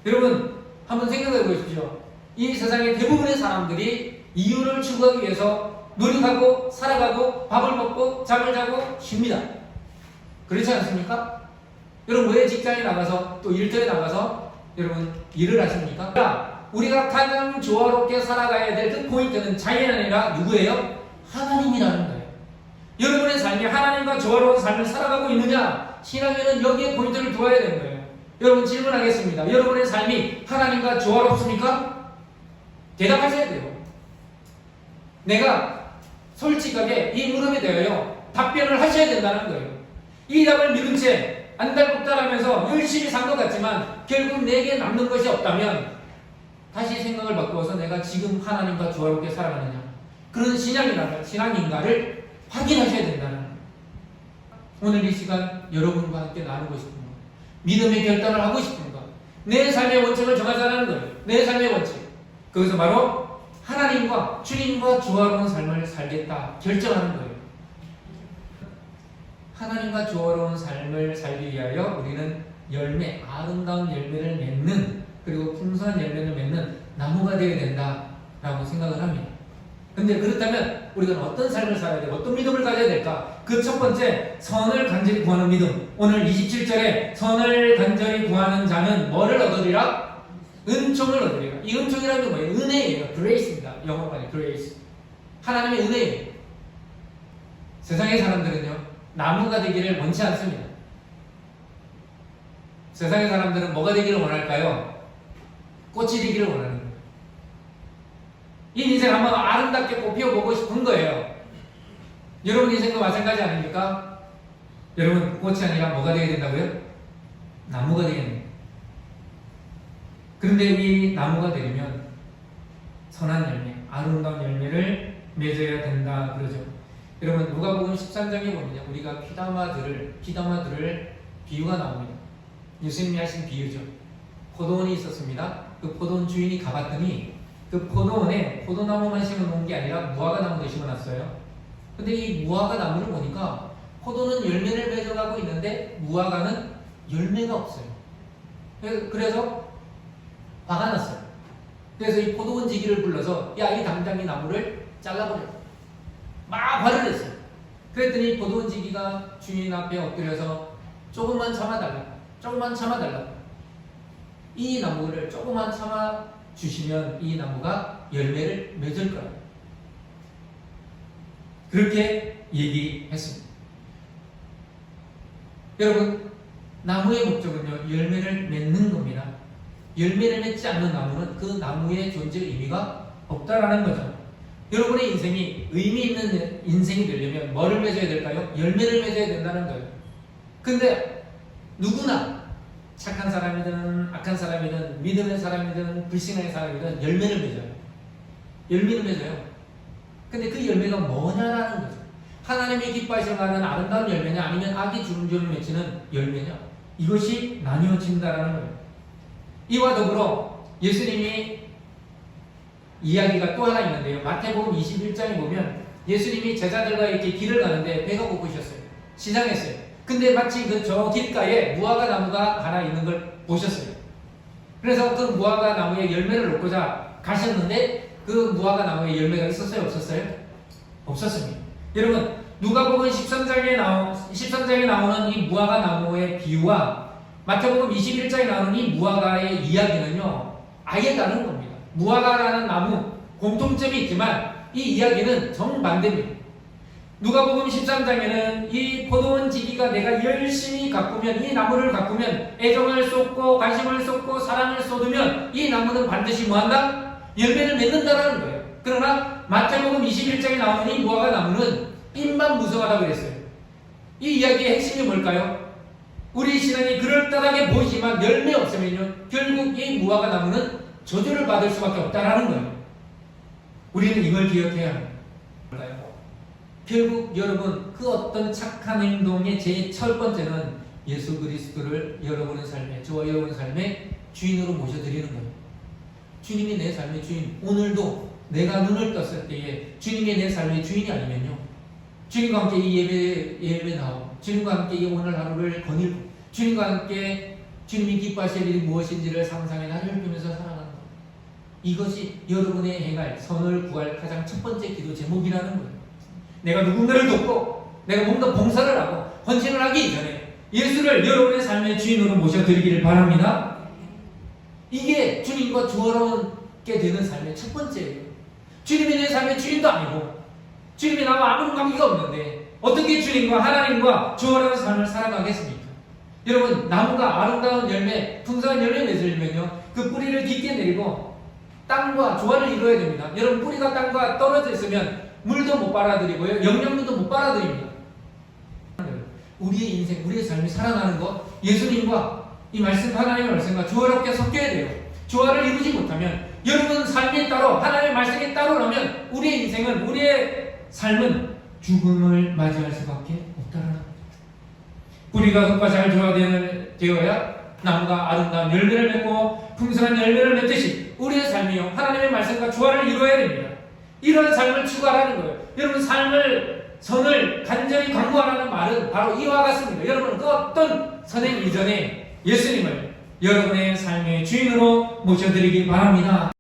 여러분 한번 생각해 보십시오. 이 세상의 대부분의 사람들이 이윤을 추구하기 위해서 노력하고 살아가고 밥을 먹고 잠을 자고 쉽니다. 그렇지 않습니까? 여러분 왜 직장에 나가서 또 일터에 나가서 여러분 일을 하십니까? 우리가 가장 조화롭게 살아가야 될 그 포인트는 자연이 아니라 누구예요? 하나님이라는 거예요. 여러분의 삶이 하나님과 조화로운 삶을 살아가고 있느냐? 신앙에는 여기에 포인트를 두어야 되는 거예요. 여러분 질문하겠습니다. 여러분의 삶이 하나님과 조화롭습니까? 대답하셔야 돼요. 내가 솔직하게 이 물음에 대하여 답변을 하셔야 된다는 거예요. 이 답을 미룬 채 안달복달하면서 열심히 산 것 같지만 결국 내게 남는 것이 없다면 다시 생각을 바꾸어서 내가 지금 하나님과 조화롭게 살아가느냐, 그런 신앙인가를 확인하셔야 된다는 거예요. 오늘 이 시간 여러분과 함께 나누고 싶은 것, 믿음의 결단을 하고 싶은 것, 내 삶의 원칙을 정하자는 거예요. 내 삶의 원칙, 그것은 바로 하나님과 주님과 조화로운 삶을 살겠다 결정하는 거예요. 하나님과 조화로운 삶을 살기 위하여 우리는 열매, 아름다운 열매를 맺는, 그리고 풍성한 열매를 맺는 나무가 되어야 된다라고 생각을 합니다. 근데 그렇다면 우리가 어떤 삶을 살아야 되고 어떤 믿음을 가져야 될까? 그 첫 번째, 선을 간절히 구하는 믿음. 오늘 27절에 선을 간절히 구하는 자는 뭐를 얻으리라? 은총을 얻으리라. 이 은총이라는 게 뭐예요? 은혜예요. grace입니다. 영어로 하면 grace. 하나님의 은혜예요. 세상의 사람들은요, 나무가 되기를 원치 않습니다. 세상의 사람들은 뭐가 되기를 원할까요? 꽃이 되기를 원하는 거예요. 이 인생 한번 아름답게 꽃 피워보고 싶은 거예요. 여러분 인생도 마찬가지 아닙니까? 여러분 꽃이 아니라 뭐가 되어야 된다고요? 나무가 되겠네요. 그런데 이 나무가 되려면 선한 열매, 아름다운 열매를 맺어야 된다 그러죠. 여러분 누가복음 13장에 보면 우리가 피담아 들을 비유가 나옵니다. 예수님이 하신 비유죠. 포도원이 있었습니다. 그 포도원 주인이 가봤더니 그 포도원에 포도나무만 심어놓은 게 아니라 무화과 나무도 심어놨어요. 근데 이 무화과 나무를 보니까 포도는 열매를 맺어가고 있는데 무화과는 열매가 없어요. 그래서 화가 났어요. 그래서 이 포도원 지기를 불러서 야, 이 당장 이 나무를 잘라버려. 막 화를 냈어요. 그랬더니 포도원 지기가 주인 앞에 엎드려서 조금만 참아달라. 이 나무를 조금만 참아 주시면 이 나무가 열매를 맺을 거예요. 그렇게 얘기했습니다. 여러분, 나무의 목적은요, 열매를 맺는 겁니다. 열매를 맺지 않는 나무는 그 나무의 존재 의미가 없다라는 거죠. 여러분의 인생이 의미 있는 인생이 되려면 뭐를 맺어야 될까요? 열매를 맺어야 된다는 거예요. 근데 누구나 착한 사람이든 악한 사람이든 믿음의 사람이든 불신의 사람이든 열매를 맺어요. 열매를 맺어요. 근데 그 열매가 뭐냐라는 거죠. 하나님이 기뻐하시는 아름다운 열매냐, 아니면 악이 주름주름 맺히는 열매냐, 이것이 나뉘어진다라는 거예요. 이와 더불어 예수님이 이야기가 또 하나 있는데요. 마태복음 21장에 보면 예수님이 제자들과 이렇게 길을 가는데 배가 고프셨어요. 시장했어요. 근데 마치 저 길가에 무화과 나무가 하나 있는 걸 보셨어요. 그래서 그 무화과 나무에 열매를 놓고자 가셨는데 그 무화과 나무에 열매가 있었어요? 없었어요? 없었습니다. 여러분, 누가복음 13장에 나오는 이 무화과 나무의 비유와 마태복음 21장에 나오는 이 무화과의 이야기는요, 아예 다른 겁니다. 무화과라는 나무, 공통점이 있지만 이 이야기는 정반대입니다. 누가복음 13장에는 이 포도원 지기가 내가 열심히 가꾸면, 이 나무를 가꾸면, 애정을 쏟고 관심을 쏟고 사랑을 쏟으면 이 나무는 반드시 뭐한다? 열매를 맺는다라는 거예요. 그러나 마태복음 21장에 나오는 이 무화과 나무는 잎만 무성하다고 그랬어요. 이 이야기의 핵심이 뭘까요? 우리 신앙이 그럴듯하게 보이지만 열매 없으면요, 결국 이 무화과 나무는 저주를 받을 수밖에 없다라는 거예요. 우리는 이걸 기억해야 합니다. 결국 여러분, 그 어떤 착한 행동의 제일 첫 번째는 예수 그리스도를 여러분의 삶에, 저와 여러분의 삶의 주인으로 모셔드리는 거예요. 주님이 내 삶의 주인. 오늘도 내가 눈을 떴을 때에 주님이 내 삶의 주인이 아니면요, 주님과 함께 이 예배 나오고, 주님과 함께 이 오늘 하루를 거닐고, 주님과 함께 주님이 기뻐하실 일이 무엇인지를 상상해 나를 보면서 살아가는 것. 이것이 여러분의 행할 선을 구할 가장 첫 번째 기도 제목이라는 거예요. 내가 누군가를 돕고 내가 뭔가 봉사를 하고 헌신을 하기 전에 예수를 여러분의 삶의 주인으로 모셔드리기를 바랍니다. 이게 주님과 조화롭게 되는 삶의 첫 번째예요. 주님이 내 삶의 주인도 아니고 주님이 나와 아무런 관계가 없는데 어떻게 주님과 하나님과 조화로운 삶을 살아가겠습니까? 여러분, 나무가 아름다운 열매, 풍성한 열매 맺으려면요, 그 뿌리를 깊게 내리고 땅과 조화를 이루어야 됩니다. 여러분, 뿌리가 땅과 떨어져 있으면 물도 못 빨아들이고요, 영양분도 못 빨아들입니다. 우리의 인생, 우리의 삶이 살아나는 것, 예수님과 이 말씀, 하나님의 말씀과 조화롭게 섞여야 돼요. 조화를 이루지 못하면, 여러분 삶에 따로, 하나님의 말씀에 따로라면 우리의 인생은, 우리의 삶은 죽음을 맞이할 수밖에 없다라는 거죠. 뿌리가 흙과 잘 조화되어야 나무가 아름다운 열매를 맺고 풍성한 열매를 맺듯이 우리의 삶이요, 하나님의 말씀과 조화를 이루어야 됩니다. 이런 삶을 추구하라는 거예요. 여러분, 선을 간절히 강구하라는 말은 바로 이와 같습니다. 여러분, 그 어떤 선행 이전에 예수님을 여러분의 삶의 주인으로 모셔드리기 바랍니다.